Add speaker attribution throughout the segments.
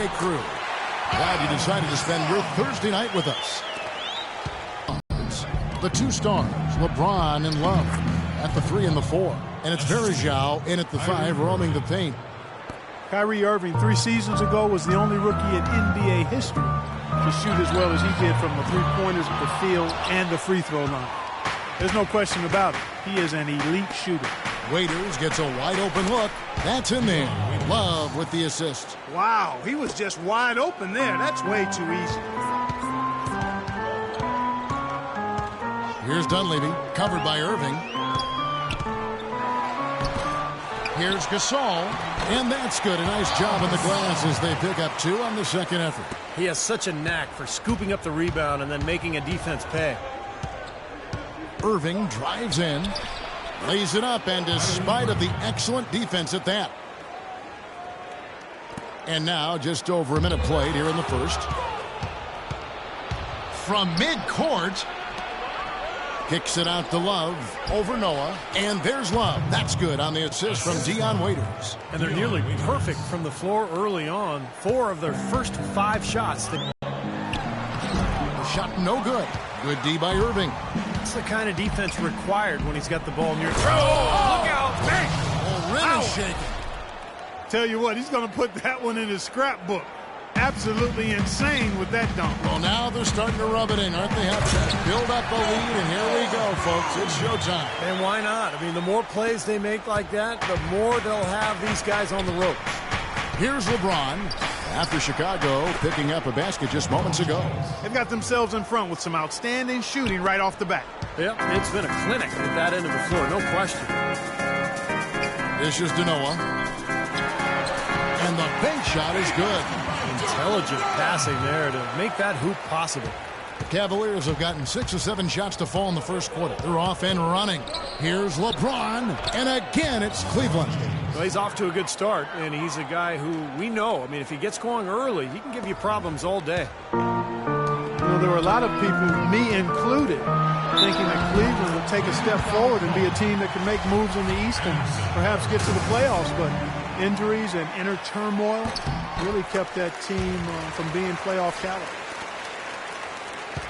Speaker 1: NBA crew. Glad you decided to spend your Thursday night with us. The two stars, LeBron and Love, at the 3 and the 4. And it's Verjao in at the 5, roaming the paint.
Speaker 2: Kyrie Irving 3 seasons ago was the only rookie in NBA history to shoot as well as he did from the three-pointers, the field, and the free throw line. There's no question about it. He is an elite shooter.
Speaker 1: Waiters gets a wide-open look. That's in there. Love with the assist.
Speaker 2: Wow, he was just wide open there. That's way too easy.
Speaker 1: Here's Dunleavy, covered by Irving. Here's Gasol, and that's good. A nice job in the glass as they pick up 2 on the second effort.
Speaker 3: He has such a knack for scooping up the rebound and then making a defense pay.
Speaker 1: Irving drives in, lays it up, and despite of the excellent defense at that. And now just over a minute played here in the first. From midcourt, kicks it out to Love over Noah, and there's Love. That's good on the assist from Dion Waiters.
Speaker 3: And they're nearly perfect from the floor early on. 4 of their first 5 shots.
Speaker 1: The shot no good. Good D by Irving.
Speaker 3: It's the kind of defense required when he's got the ball near. Oh, look out! Bang!
Speaker 1: Oh, rim is shaking.
Speaker 2: Tell you what, he's going to put that one in his scrapbook. Absolutely insane with that dunk.
Speaker 1: Well, now they're starting to rub it in, aren't they? Have to build up the lead, and here we go, folks. It's showtime.
Speaker 3: And why not? I mean, the more plays they make like that, the more they'll have these guys on the ropes.
Speaker 1: Here's LeBron after Chicago picking up a basket just moments ago.
Speaker 2: They've got themselves in front with some outstanding shooting right off the bat.
Speaker 3: Yep, it's been a clinic at that end of the floor, no question.
Speaker 1: This is Noah. And the bank shot is good.
Speaker 3: Intelligent passing there to make that hoop possible.
Speaker 1: The Cavaliers have gotten 6 or 7 shots to fall in the first quarter. They're off and running. Here's LeBron, and again it's Cleveland.
Speaker 3: Well, he's off to a good start, and he's a guy who we know. I mean, if he gets going early, he can give you problems all day.
Speaker 2: You know, there were a lot of people, me included, thinking that Cleveland would take a step forward and be a team that can make moves in the East and perhaps get to the playoffs, but injuries and inner turmoil really kept that team from being playoff caliber.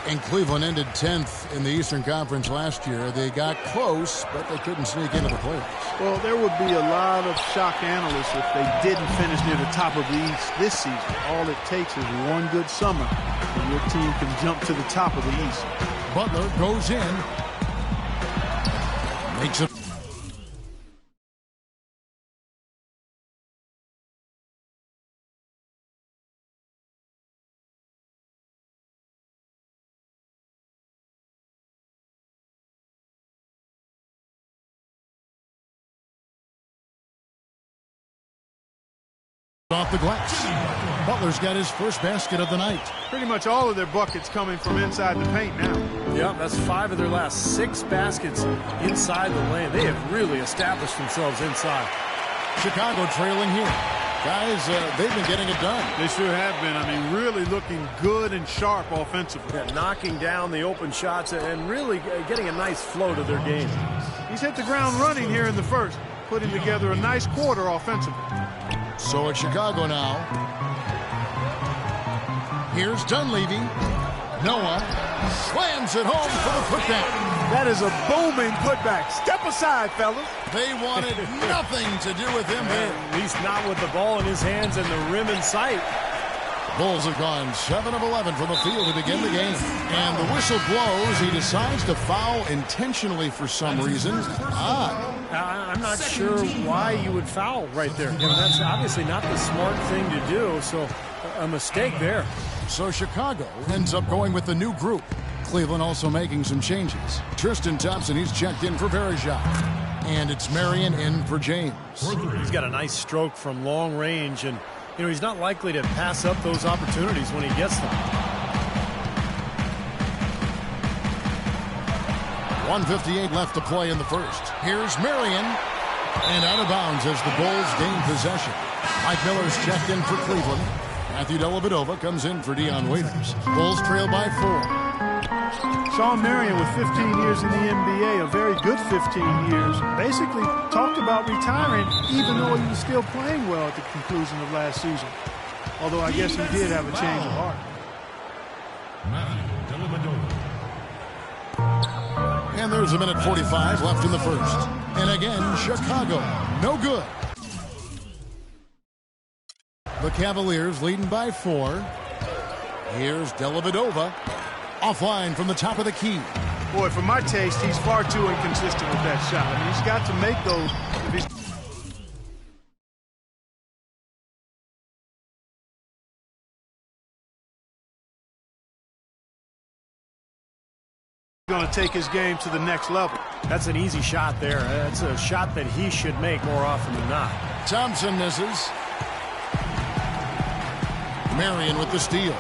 Speaker 1: And Cleveland ended 10th in the Eastern Conference last year. They got close, but they couldn't sneak into the playoffs.
Speaker 2: Well, there would be a lot of shock analysts if they didn't finish near the top of the East this season. All it takes is one good summer, and your team can jump to the top of the East.
Speaker 1: Butler goes in, makes it. Off the glass. Butler's got his first basket of the night.
Speaker 2: Pretty much all of their buckets coming from inside the paint now.
Speaker 3: Yeah, that's 5 of their last 6 baskets inside the lane. They have really established themselves inside.
Speaker 1: Chicago trailing here. Guys, they've been getting it done.
Speaker 2: They sure have been. I mean, really looking good and sharp offensively.
Speaker 3: Yeah, knocking down the open shots and really getting a nice flow to their game.
Speaker 2: He's hit the ground running here in the first, putting together a nice quarter offensively.
Speaker 1: So it's Chicago now. Here's Dunleavy. Noah slams it home for the putback.
Speaker 2: That is a booming putback. Step aside, fellas.
Speaker 1: They wanted nothing to do with him there.
Speaker 3: At least not with the ball in his hands and the rim in sight.
Speaker 1: Bulls have gone 7 of 11 from the field to begin the game. And the whistle blows. He decides to foul intentionally for some reason.
Speaker 3: I'm not sure why you would foul right there. You know, that's obviously not the smart thing to do, so a mistake there.
Speaker 1: So Chicago ends up going with the new group. Cleveland also making some changes. Tristan Thompson, he's checked in for Verjao. And it's Marion in for James.
Speaker 3: He's got a nice stroke from long range, and you know, he's not likely to pass up those opportunities when he gets them.
Speaker 1: 1:58 left to play in the first. Here's Marion. And out of bounds as the Bulls gain possession. Mike Miller's checked in for Cleveland. Matthew Dellavedova comes in for Dion Waiters. Bulls trail by 4.
Speaker 2: Shawn Marion with 15 years in the NBA, a very good 15 years, basically talked about retiring even though he was still playing well at the conclusion of last season. although I guess he did have a change of heart.
Speaker 1: And there's a minute 45 left in the first. And again, Chicago, no good. The Cavaliers leading by 4. Here's Dellavedova. Offline from the top of the key.
Speaker 2: Boy, for my taste, he's far too inconsistent with that shot. I mean, he's got to make those if he's going to take his game to the next level.
Speaker 3: That's an easy shot there. That's a shot that he should make more often than not.
Speaker 1: Thompson misses. Marion with the steal.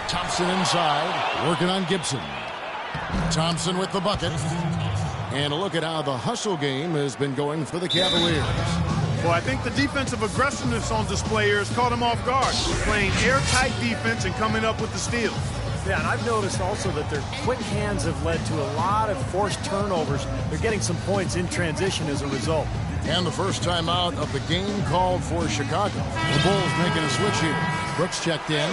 Speaker 1: Thompson inside, working on Gibson. Thompson with the bucket. And a look at how the hustle game has been going for the Cavaliers.
Speaker 2: Well, I think the defensive aggressiveness on display here has caught him off guard. Playing airtight defense and coming up with the steals.
Speaker 3: Yeah, and I've noticed also that their quick hands have led to a lot of forced turnovers. They're getting some points in transition as a result.
Speaker 1: And the first time out of the game called for Chicago. The Bulls making a switch here. Brooks checked in.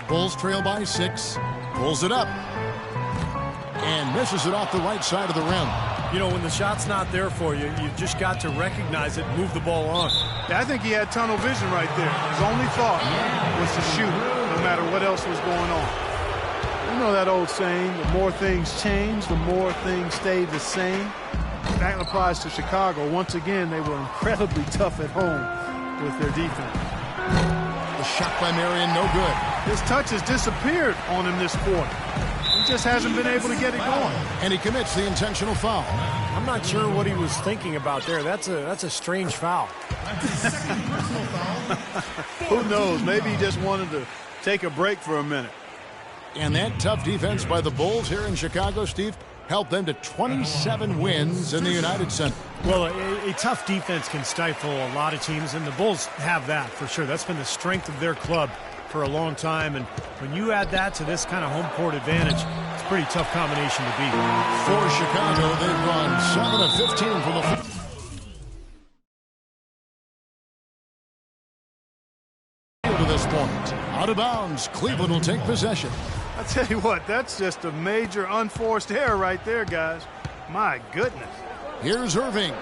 Speaker 1: Bulls trail by 6. Pulls it up. And misses it off the right side of the rim.
Speaker 3: You know, when the shot's not there for you, you've just got to recognize it, move the ball on.
Speaker 2: Yeah, I think he had tunnel vision right there. His only thought was to shoot, no matter what else was going on. You know that old saying, the more things change, the more things stay the same. That applies to Chicago. Once again, they were incredibly tough at home with their defense.
Speaker 1: The shot by Marion, no good.
Speaker 2: His touch has disappeared on him this quarter. He just hasn't been able to get it going.
Speaker 1: And he commits the intentional foul.
Speaker 3: I'm not sure what he was thinking about there. That's a strange foul.
Speaker 2: Who knows? Maybe he just wanted to take a break for a minute.
Speaker 1: And that tough defense by the Bulls here in Chicago, Steve, helped them to 27 wins in the United Center.
Speaker 3: Well, a tough defense can stifle a lot of teams, and the Bulls have that for sure. That's been the strength of their club for a long time, and when you add that to this kind of home court advantage, it's pretty tough combination to beat.
Speaker 1: For Chicago, they've gone 7 of 15 from the field to this point. Out of bounds, Cleveland will take possession.
Speaker 2: I tell you what, that's just a major unforced error right there, guys. My goodness.
Speaker 1: Here's Irving.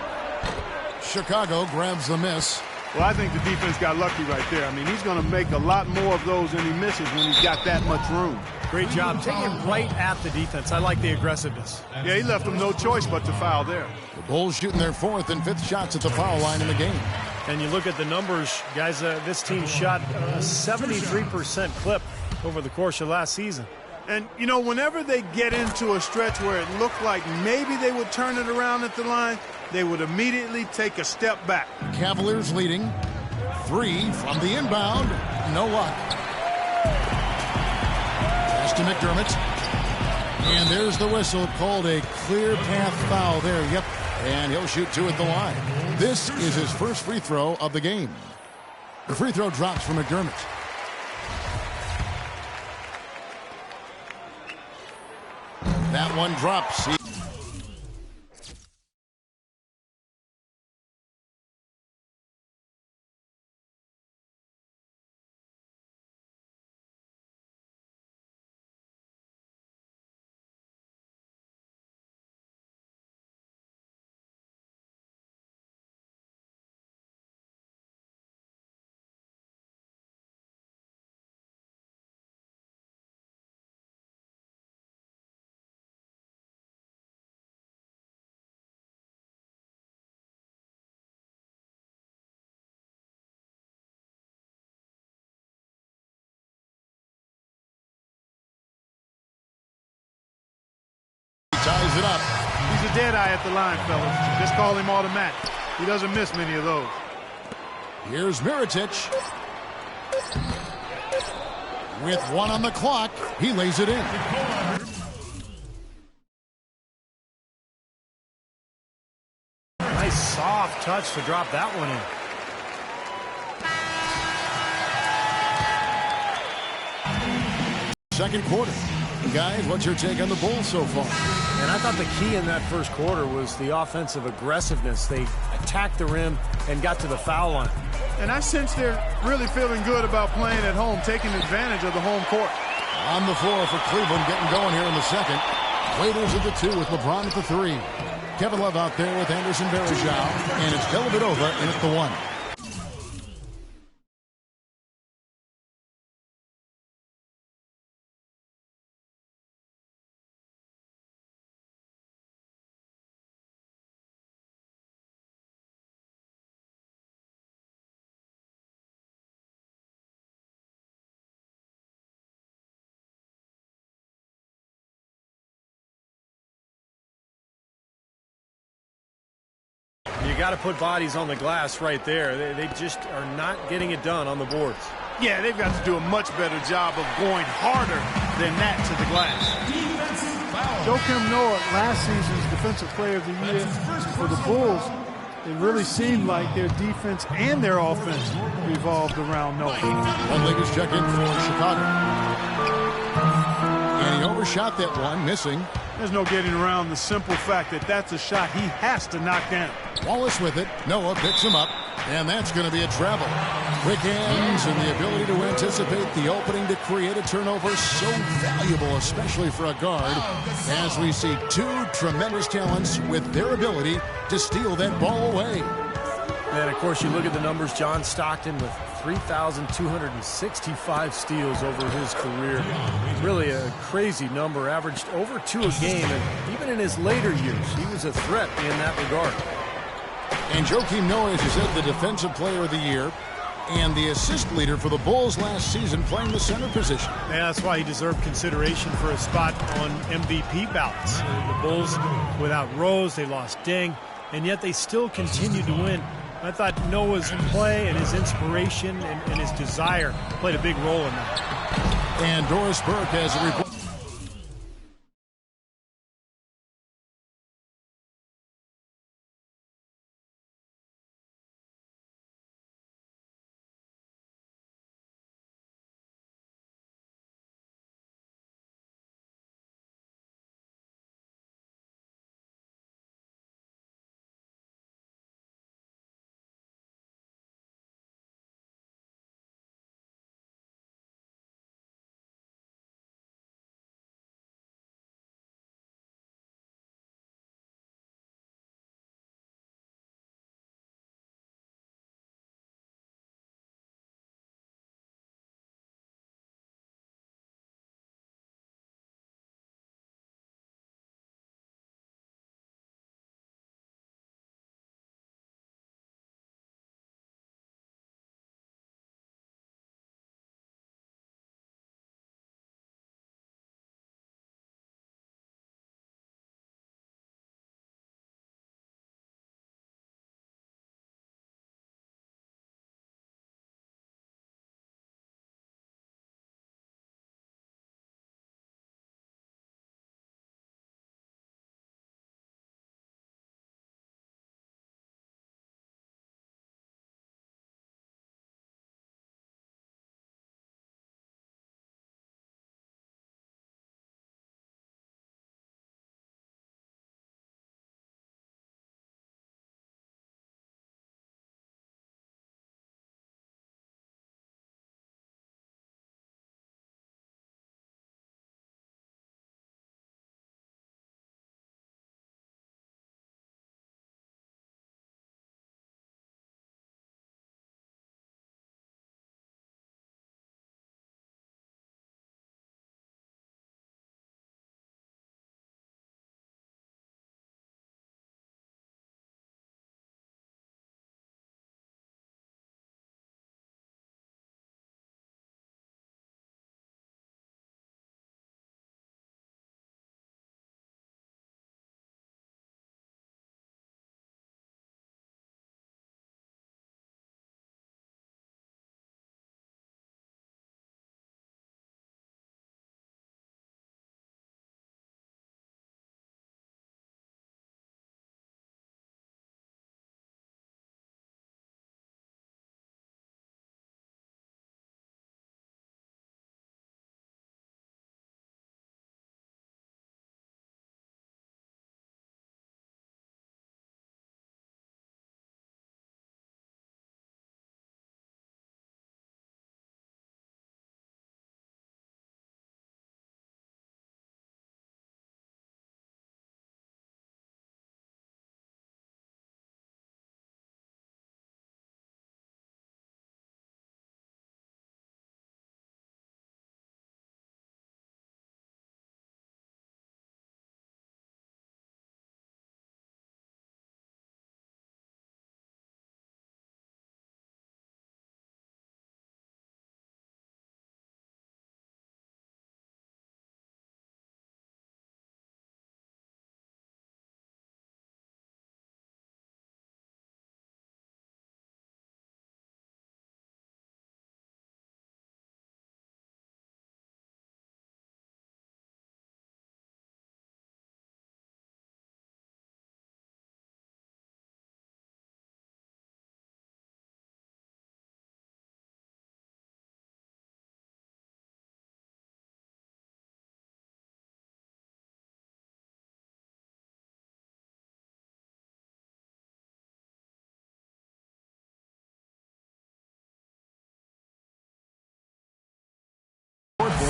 Speaker 1: Chicago grabs the miss.
Speaker 2: Well, I think the defense got lucky right there. I mean, he's going to make a lot more of those than he misses when he's got that much room.
Speaker 3: Great job taking it right at the defense. I like the aggressiveness.
Speaker 2: Yeah, he left them no choice but to foul there.
Speaker 1: The Bulls shooting their 4th and 5th shots at the foul line in the game.
Speaker 3: And you look at the numbers, guys, this team shot a 73% clip over the course of last season.
Speaker 2: And, you know, whenever they get into a stretch where it looked like maybe they would turn it around at the line, they would immediately take a step back.
Speaker 1: Cavaliers leading. 3 from the inbound. No luck. Pass to McDermott. And there's the whistle, called a clear path foul there. Yep. And he'll shoot 2 at the line. This is his first free throw of the game. The free throw drops for McDermott. That one drops. Ties it up.
Speaker 2: He's a dead eye at the line, fellas. Just call him automatic. He doesn't miss many of those.
Speaker 1: Here's Mirotic. With 1 on the clock, he lays it in.
Speaker 3: Nice soft touch to drop that one in.
Speaker 1: Second quarter. Guys, what's your take on the Bulls so far?
Speaker 3: And I thought the key in that first quarter was the offensive aggressiveness. They attacked the rim and got to the foul line.
Speaker 2: And I sense they're really feeling good about playing at home, taking advantage of the home court.
Speaker 1: On the floor for Cleveland, getting going here in the second. Waiters at the 2 with LeBron at the 3. Kevin Love out there with Anderson Varejao. And it's Dellavedova in at the 1.
Speaker 3: You got to put bodies on the glass right there. They just are not getting it done on the boards.
Speaker 2: Yeah, they've got to do a much better job of going harder than that to the glass. Joakim Noah, last season's Defensive Player of the Year for the Bulls, it really seemed like their defense and their offense revolved around Noah.
Speaker 1: One Lakers check in for Chicago. And he overshot that one, missing.
Speaker 2: There's no getting around the simple fact that that's a shot he has to knock down.
Speaker 1: Wallace with it. Noah picks him up. And that's going to be a travel. Quick hands and the ability to anticipate the opening to create a turnover. So valuable, especially for a guard, as we see 2 tremendous talents with their ability to steal that ball away.
Speaker 3: And, of course, you look at the numbers. John Stockton with 3,265 steals over his career. Really a crazy number. Averaged over 2 a game. And even in his later years, he was a threat in that regard.
Speaker 1: And Joakim Noah, as you said, the Defensive Player of the Year and the assist leader for the Bulls last season, playing the center position.
Speaker 3: Yeah, that's why he deserved consideration for a spot on MVP ballots. The Bulls, without Rose, they lost Deng, and yet they still continued to win. I thought Noah's play and his inspiration and his desire played a big role in that.
Speaker 1: And Doris Burke has a report.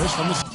Speaker 1: this from the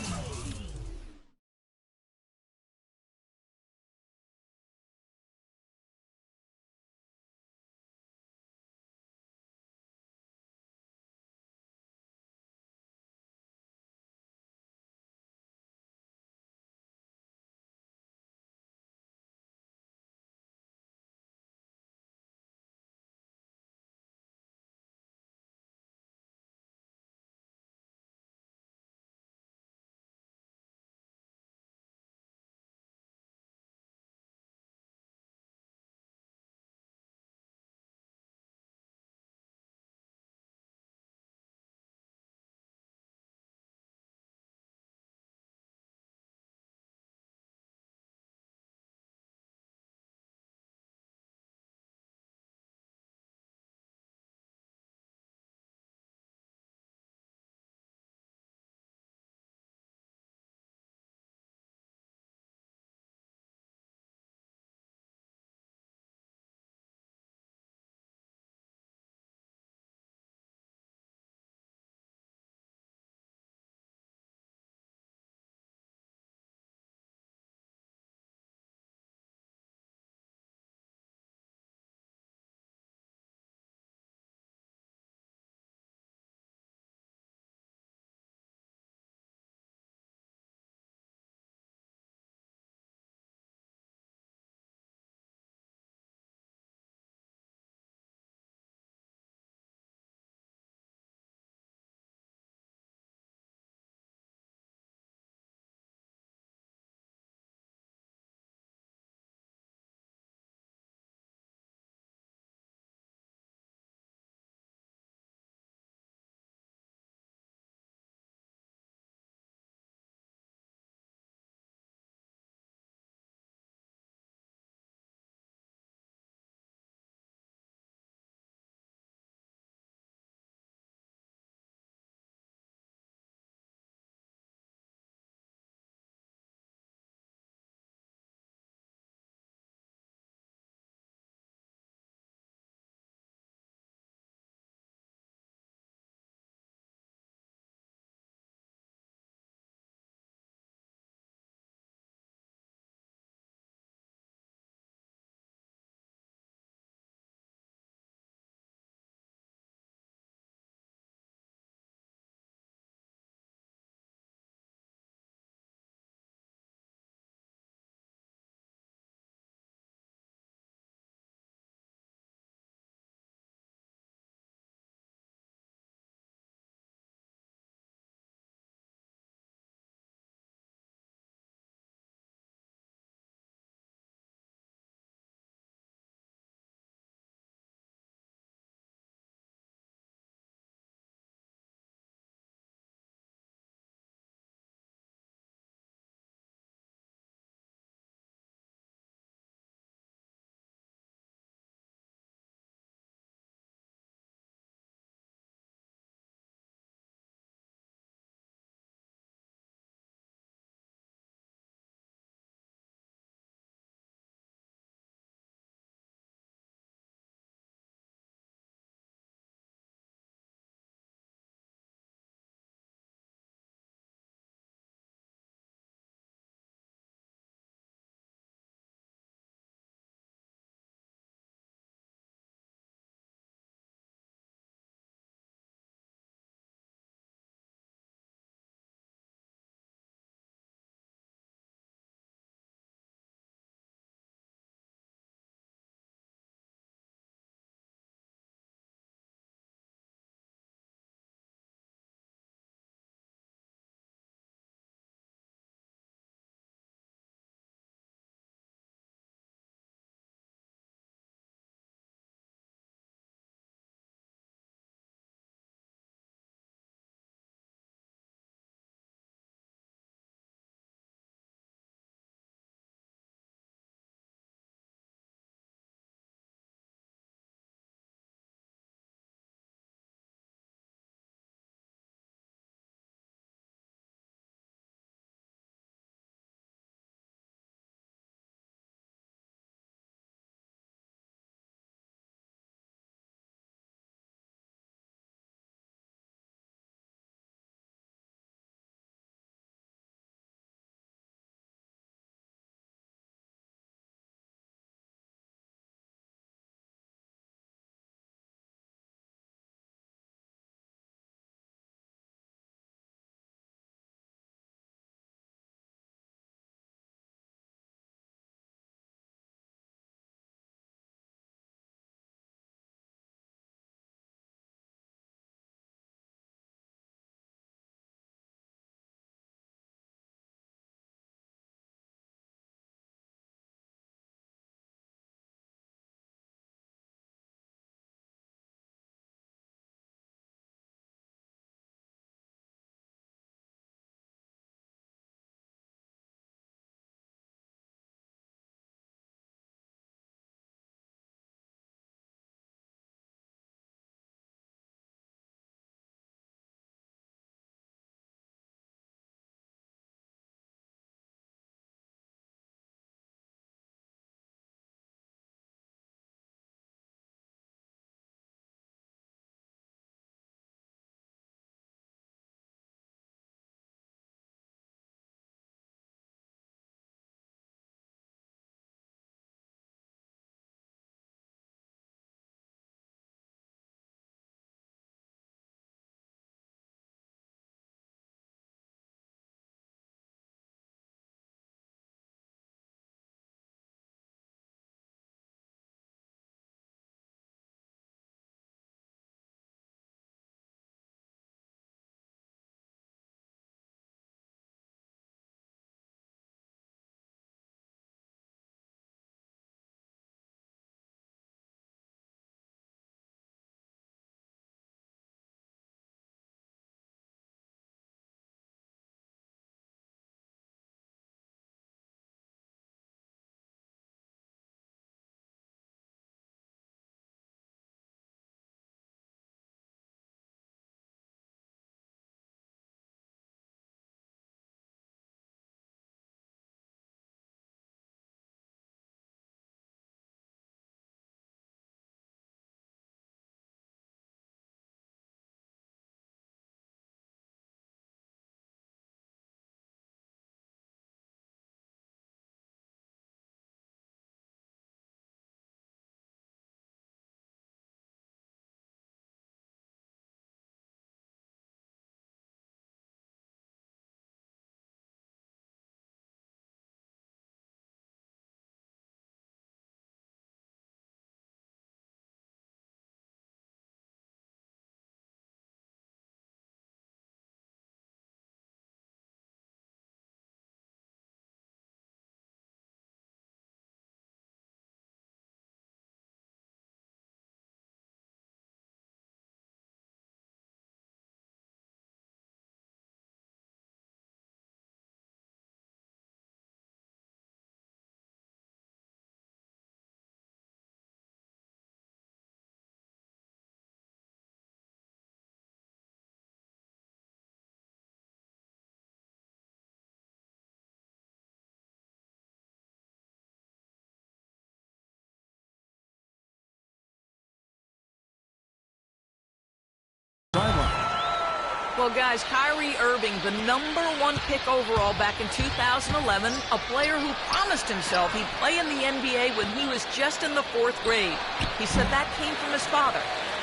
Speaker 4: Well, guys, Kyrie Irving, the #1 pick overall back in 2011, a player who promised himself he'd play in the NBA when he was just in the 4th grade. He said that came from his father.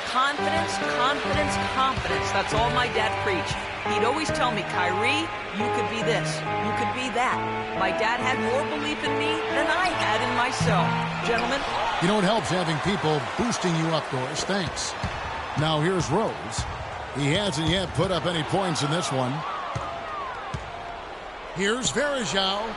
Speaker 4: Confidence, confidence, confidence. That's all my dad preached. He'd always tell me, Kyrie, you could be this, you could be that. My dad had more belief in me than I had in myself. Gentlemen.
Speaker 1: You know, it helps having people boosting you up, Doris. Thanks. Now here's Rose. He hasn't yet put up any points in this one. Here's Varejao.